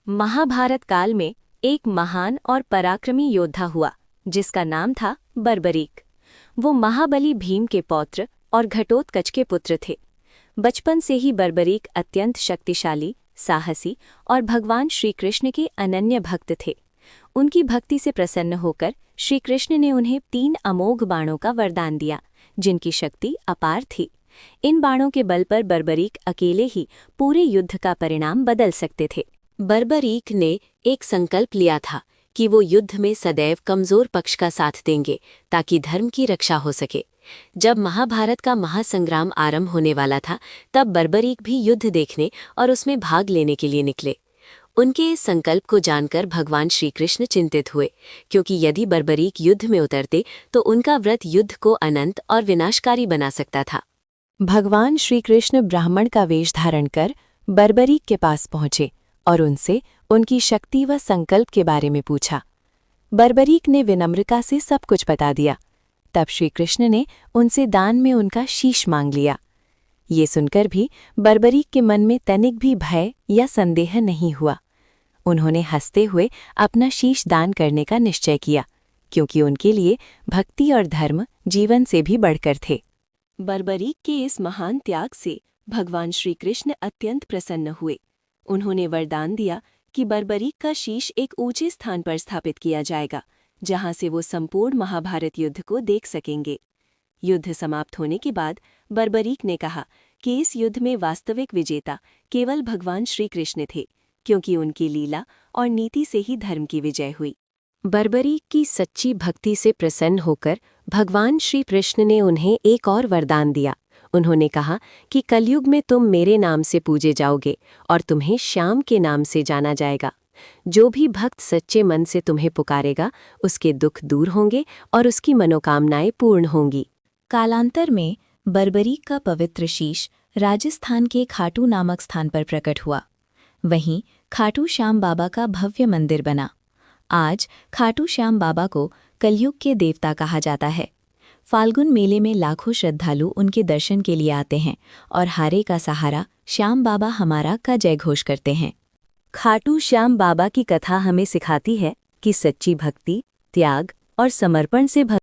महाभारत काल में एक महान और पराक्रमी योद्धा हुआ जिसका नाम था बर्बरीक। वो महाबली भीम के पौत्र और घटोत्कच के पुत्र थे। बचपन से ही बर्बरीक अत्यंत शक्तिशाली, साहसी और भगवान श्री कृष्ण के अनन्य भक्त थे। उनकी भक्ति से प्रसन्न होकर श्री कृष्ण ने उन्हें 3 अमोघ बाणों का वरदान दिया, जिनकी शक्ति अपार थी। इन बाणों के बल पर बर्बरीक अकेले ही पूरे युद्ध का परिणाम बदल सकते थे। बर्बरीक ने एक संकल्प लिया था कि वो युद्ध में सदैव कमजोर पक्ष का साथ देंगे ताकि धर्म की रक्षा हो सके। जब महाभारत का महासंग्राम आरंभ होने वाला था, तब बर्बरीक भी युद्ध देखने और उसमें भाग लेने के लिए निकले। उनके इस संकल्प को जानकर भगवान श्री कृष्ण चिंतित हुए, क्योंकि यदि बर्बरीक युद्ध में उतरते तो उनका व्रत युद्ध को अनंत और विनाशकारी बना सकता था। भगवान श्री कृष्ण ब्राह्मण का वेश धारण कर बर्बरीक के पास पहुंचे और उनसे उनकी शक्ति व संकल्प के बारे में पूछा। बर्बरीक ने विनम्रता से सब कुछ बता दिया। तब श्री कृष्ण ने उनसे दान में उनका शीश मांग लिया। ये सुनकर भी बर्बरीक के मन में तनिक भी भय या संदेह नहीं हुआ। उन्होंने हंसते हुए अपना शीश दान करने का निश्चय किया, क्योंकि उनके लिए भक्ति और धर्म जीवन से भी बढ़कर थे। बर्बरीक के इस महान त्याग से भगवान श्री कृष्ण अत्यंत प्रसन्न हुए। उन्होंने वरदान दिया कि बर्बरीक का शीश एक ऊंचे स्थान पर स्थापित किया जाएगा, जहां से वो संपूर्ण महाभारत युद्ध को देख सकेंगे। युद्ध समाप्त होने के बाद बर्बरीक ने कहा कि इस युद्ध में वास्तविक विजेता केवल भगवान श्री कृष्ण थे, क्योंकि उनकी लीला और नीति से ही धर्म की विजय हुई। बर्बरीक की सच्ची भक्ति से प्रसन्न होकर भगवान श्री कृष्ण ने उन्हें एक और वरदान दिया। उन्होंने कहा कि कलयुग में तुम मेरे नाम से पूजे जाओगे और तुम्हें श्याम के नाम से जाना जाएगा। जो भी भक्त सच्चे मन से तुम्हें पुकारेगा, उसके दुख दूर होंगे और उसकी मनोकामनाएं पूर्ण होंगी। कालांतर में बर्बरीक का पवित्र शीश राजस्थान के खाटू नामक स्थान पर प्रकट हुआ। वहीं खाटू श्याम बाबा का भव्य मंदिर बना। आज खाटू श्याम बाबा को कलयुग के देवता कहा जाता है। फाल्गुन मेले में लाखों श्रद्धालु उनके दर्शन के लिए आते हैं और हारे का सहारा श्याम बाबा हमारा का जयघोष करते हैं। खाटू श्याम बाबा की कथा हमें सिखाती है कि सच्ची भक्ति, त्याग और समर्पण से